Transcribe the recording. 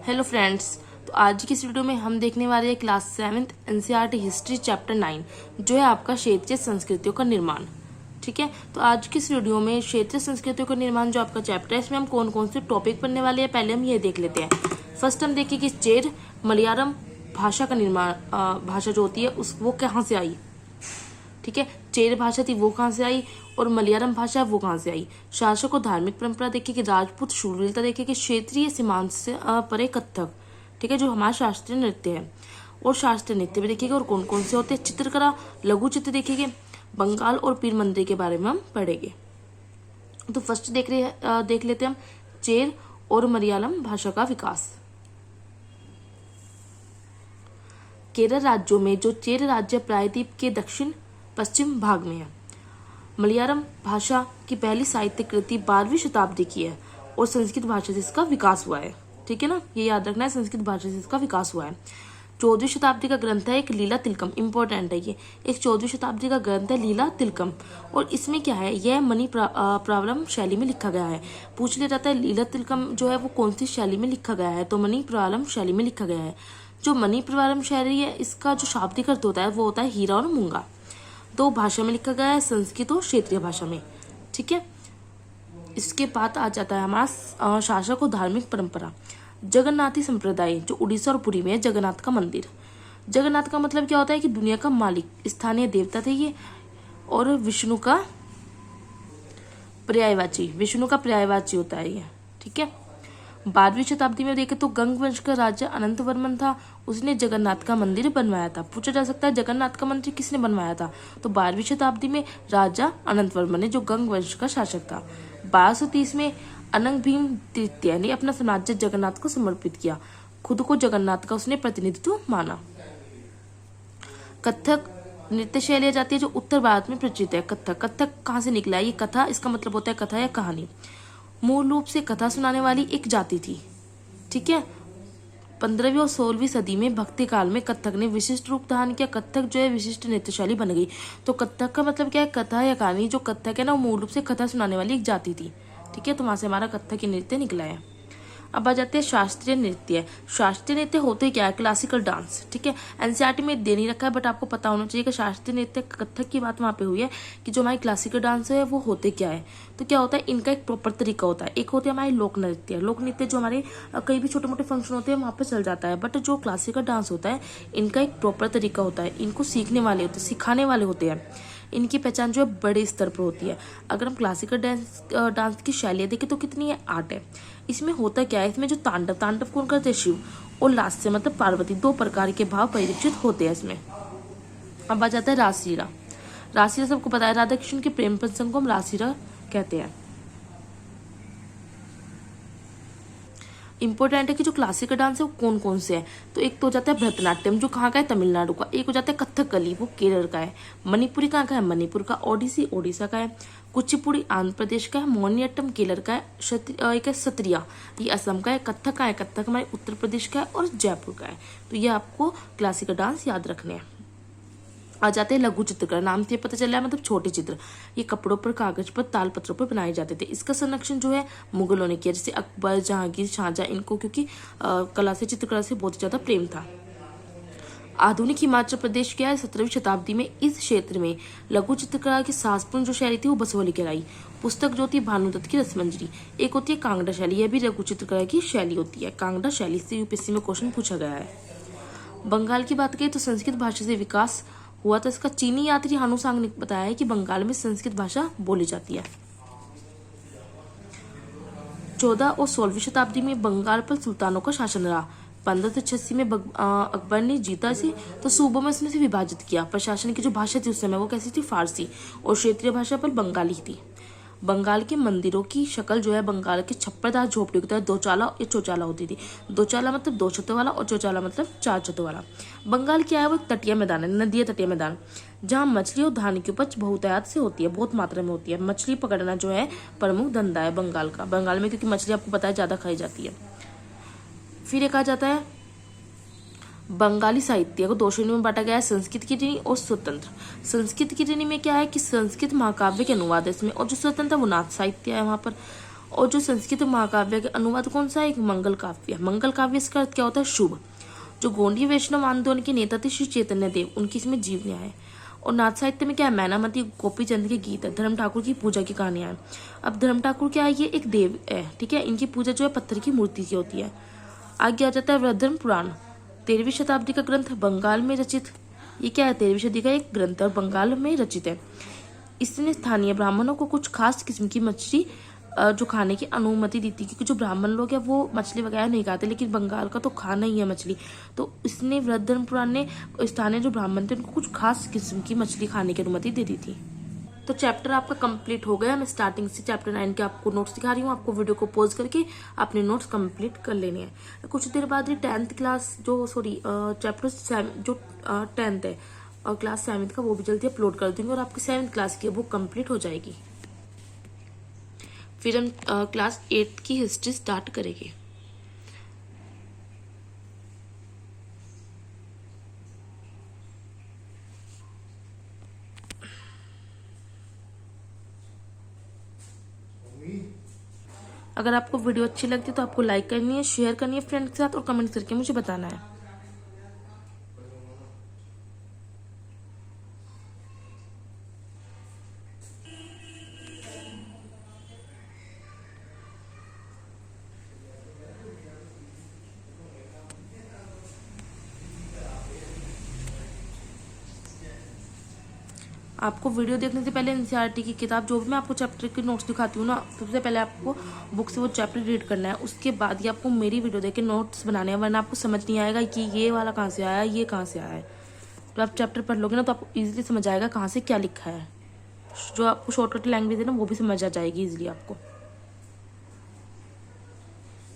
Hello friends. तो आज की इस वीडियो में हम देखने वाले हैं class 7th NCERT history chapter 9 जो है आपका क्षेत्रीय संस्कृतियों का निर्माण। ठीक है, तो आज की इस वीडियो में क्षेत्रीय संस्कृतियों का निर्माण जो आपका चैप्टर है इसमें हम कौन कौन से टॉपिक पढ़ने वाले हैं पहले हम ये देख लेते हैं। फर्स्ट हम देखिए कि चेर मलयालम भाषा का निर्माण, भाषा जो होती है उस वो कहाँ से आई। ठीक है, चेर भाषा थी वो कहाँ से आई और मलयालम भाषा वो कहाँ से आई। शासक और धार्मिक परंपरा देखिए कि राजपूत शूरवीरता देखिए कि क्षेत्रीय सीमांत से परे कथक, ठीक है, जो हमारा शास्त्रीय नृत्य है। और शास्त्रीय नृत्य भी देखिएगा और कौन कौन से होते हैं। चित्रकला, लघु चित्र देखेंगे, बंगाल और पीर मंदिर के बारे में हम पढ़ेंगे। तो फर्स्ट देख लेते हैं हम चेर और मलयालम भाषा का विकास। केरल राज्यों में जो चेर राज्य प्रायद्वीप के दक्षिण पश्चिम भाग में है। मलयालम भाषा की पहली साहित्य कृति 12वीं शताब्दी की है और संस्कृत भाषा से इसका विकास हुआ है। ठीक है ना, ये याद रखना है, संस्कृत भाषा से इसका विकास हुआ है। 14वीं शताब्दी का ग्रंथ है एक लीला तिलकम, इंपॉर्टेंट है ये, एक 14वीं शताब्दी का ग्रंथ है लीला तिलकम। और इसमें क्या है, यह मणि प्रावलम शैली में लिखा गया है। पूछ लिया जाता है लीला तिलकम जो है वो कौन सी शैली में लिखा गया है, तो मणि प्रावलम शैली में लिखा गया है। जो मणि प्रावलम शैली है इसका जो शाब्दिक अर्थ होता है वो होता है हीरा और मूंगा। दो भाषा में लिखा गया है, संस्कृत और क्षेत्रीय भाषा में। ठीक है, इसके बाद आ जाता है हमारा शासक और धार्मिक परंपरा। जगन्नाथी संप्रदाय जो उड़ीसा और पुरी में है, जगन्नाथ का मंदिर। जगन्नाथ का मतलब क्या होता है कि दुनिया का मालिक, स्थानीय देवता थे ये, और विष्णु का पर्यायवाची होता है ये। ठीक है, 12वीं शताब्दी में देखें तो गंग वंश का राजा अनंत वर्मन था, उसने जगन्नाथ का मंदिर बनवाया था। पूछा जा सकता है जगन्नाथ का मंदिर किसने बनवाया था, तो 12वीं शताब्दी में राजा अनंत वर्मन ने, जो गंग वंश का शासक था। 1230 में अनंग भीम तृतीय ने अपना साम्राज्य जगन्नाथ को समर्पित किया, खुद को जगन्नाथ का उसने प्रतिनिधित्व माना। कथक नृत्य शैली जाती है जो उत्तर भारत में प्रचलित है। कथक कहाँ से निकला है, ये कथा, इसका मतलब होता है कथा या कहानी। मूल रूप से कथा सुनाने वाली एक जाति थी। ठीक है, 15वीं और 16वीं सदी में भक्ति काल में कथक ने विशिष्ट रूप धारण किया। कथक जो है विशिष्ट नृत्य शैली बन गई। तो कथक का मतलब क्या है, कथा या कहानी। जो कथक है ना वो मूल रूप से कथा सुनाने वाली एक जाति थी। ठीक है, तो वहां से हमारा कथक की नृत्य निकला है। अब आ जाते हैं शास्त्रीय नृत्य। शास्त्रीय नृत्य होते क्या है, क्लासिकल डांस। ठीक है, एनसीईआरटी में दे नहीं रखा है बट आपको पता होना चाहिए कि शास्त्रीय नृत्य कथक की बात वहाँ पे हुई है कि जो हमारी क्लासिकल डांस है वो होते क्या है। तो क्या होता है, इनका एक प्रॉपर तरीका होता है। एक होते हैं हमारे लोक नृत्य। लोक नृत्य जो हमारे कई भी छोटे मोटे फंक्शन होते हैं वहाँ पे चल जाता है, बट जो क्लासिकल डांस होता है इनका एक प्रॉपर तरीका होता है। इनको सीखने वाले होते हैं, सिखाने वाले होते हैं। इनकी पहचान जो है बड़े स्तर पर होती है। अगर हम क्लासिकल डांस की शैलियाँ देखें तो कितनी है, 8 है। इसमें होता क्या है, इसमें जो तांडव कौन करते हैं, शिव, और लास्य मतलब पार्वती, 2 प्रकार के भाव परिलक्षित होते हैं इसमें। अब आ जाता है रासलीला। रासलीला सबको पता है, राधा कृष्ण के प्रेम प्रसंग को हम रासलीला कहते हैं। इंपॉर्टेंट है कि जो क्लासिकल डांस है वो कौन कौन से है, तो एक तो हो जाता है भरतनाट्यम जो कहाँ का है, तमिलनाडु का। एक हो जाता है कथकली, वो केरल का है। मणिपुरी कहाँ का है, मणिपुर का। ओडिसी ओडिशा का है। कुचिपुड़ी आंध्र प्रदेश का है। मोहिनीअट्टम केरल का है। एक है सत्रिया, ये असम का है। कथक का है, कथक हमारे उत्तर प्रदेश का है और जयपुर का है। तो ये आपको क्लासिकल डांस याद रखने हैं। आ जाते हैं लघु चित्रकला। नाम से पता चल रहा है मतलब छोटे चित्र। ये कपड़ों पर, कागज पर, ताल पत्रों पर बनाए जाते थे। इसका संरक्षण जो है मुगलों ने किया, जैसे अकबर, जहांगीर, शाहजहां, इनको क्योंकि कला से, चित्रकला से बहुत ज्यादा प्रेम था। आधुनिक हिमाचल प्रदेश क्या है, 17वीं शताब्दी में इस क्षेत्र में लघु चित्रकला की साहसपूर्ण जो शैली थी वो बसोली कहलाई। पुस्तक जो थी भानुदत्त की रसमंजरी। एक होती है कांगड़ा शैली, यह भी लघु चित्रकला की शैली होती है। कांगड़ा शैली से यूपीएससी में क्वेश्चन पूछा गया है। बंगाल की बात करें तो संस्कृत भाषा से विकास हुआ था इसका। चीनी यात्री हानुसांग ने बताया है कि बंगाल में संस्कृत भाषा बोली जाती है। 14 और 16वीं शताब्दी में बंगाल पर सुल्तानों का शासन रहा। 1586 में अकबर ने जीता इसे तो सूबों में उसने विभाजित किया। प्रशासन की जो भाषा थी उस समय वो कैसी थी, फारसी, और क्षेत्रीय भाषा पर बंगाली थी। बंगाल के मंदिरों की शक्ल जो है बंगाल के छप्परदार झोपड़ियों की तरह दो चाला या चौचाला होती थी। दो चाला मतलब 2 छतों वाला और चौचाला मतलब 4 छतों वाला। बंगाल क्या है, वो एक तटीय मैदान है, नदी तटीय मैदान, जहाँ मछली और धान की उपज बहुतायत से होती है, बहुत मात्रा में होती है। मछली पकड़ना जो है प्रमुख धंधा है बंगाल का। बंगाल में क्योंकि मछली आपको पता है ज्यादा खाई जाती है। फिर एक आ जाता है बंगाली साहित्य को 2 श्रेणियों में बांटा गया है, संस्कृत की ऋणी और स्वतंत्र। संस्कृत की ऋणी में क्या है कि संस्कृत महाकाव्य के अनुवाद है इसमें, और जो स्वतंत्र वो नाथ साहित्य है वहां पर। और जो संस्कृत महाकाव्य के अनुवाद कौन सा है? एक मंगल काव्य। मंगल काव्य इसका अर्थ क्या होता है? शुभ। जो गोंडी वैष्णव आंदोलन के नेता थे श्री चैतन्य देव, उनकी इसमें जीवनियाँ है। और नाथ साहित्य में क्या है? मैनामती, गोपी चंद के गीत है। धर्म ठाकुर की पूजा की कहानियां हैं। अब धर्म ठाकुर क्या है? ये एक देव है, ठीक है। इनकी पूजा जो है पत्थर की मूर्ति की होती है। आगे आ जाता है वृद्धर्म पुराण, 13वीं शताब्दी का ग्रंथ, बंगाल में रचित। ये क्या है? 13वीं शताब्दी का एक ग्रंथ और बंगाल में रचित है। इसने स्थानीय ब्राह्मणों को कुछ खास किस्म की मछली जो खाने की अनुमति दी थी, क्योंकि जो ब्राह्मण लोग हैं वो मछली वगैरह नहीं खाते, लेकिन बंगाल का तो खाना ही है मछली। तो इसने वृद्धर्म पुराण ने स्थानीय जो ब्राह्मण थे उनको कुछ खास किस्म की मछली खाने की अनुमति दे दी थी। तो चैप्टर आपका कंप्लीट हो गया। मैं स्टार्टिंग से चैप्टर 9 के आपको नोट्स दिखा रही हूँ। आपको वीडियो को पॉज करके अपने नोट्स कंप्लीट कर लेने हैं। कुछ देर बाद ये 10th क्लास चैप्टर जो 10th है और क्लास 7th का, वो भी जल्दी अपलोड कर दूंगी और आपकी 7th क्लास की बुक कंप्लीट हो जाएगी। फिर हम क्लास 8 की हिस्ट्री स्टार्ट करेंगे। अगर आपको वीडियो अच्छी लगती है तो आपको लाइक करनी है, शेयर करनी है फ्रेंड के साथ और कमेंट करके मुझे बताना है। आपको वीडियो देखने से पहले एनसीईआरटी की किताब, जो भी मैं आपको चैप्टर के नोट्स दिखाती हूँ ना, सबसे पहले आपको बुक से वो चैप्टर रीड करना है। उसके बाद ही आपको मेरी वीडियो देख के नोट्स बनाने हैं, वरना आपको समझ नहीं आएगा कि ये वाला कहाँ से आया, ये कहाँ से आया है। तो आप चैप्टर पढ़ लोगे ना तो आपको ईजिली समझ आएगा कहाँ से क्या लिखा है। जो आपको शॉर्टकट लैंग्वेज है ना वो भी समझ आ जाएगी ईजिली आपको।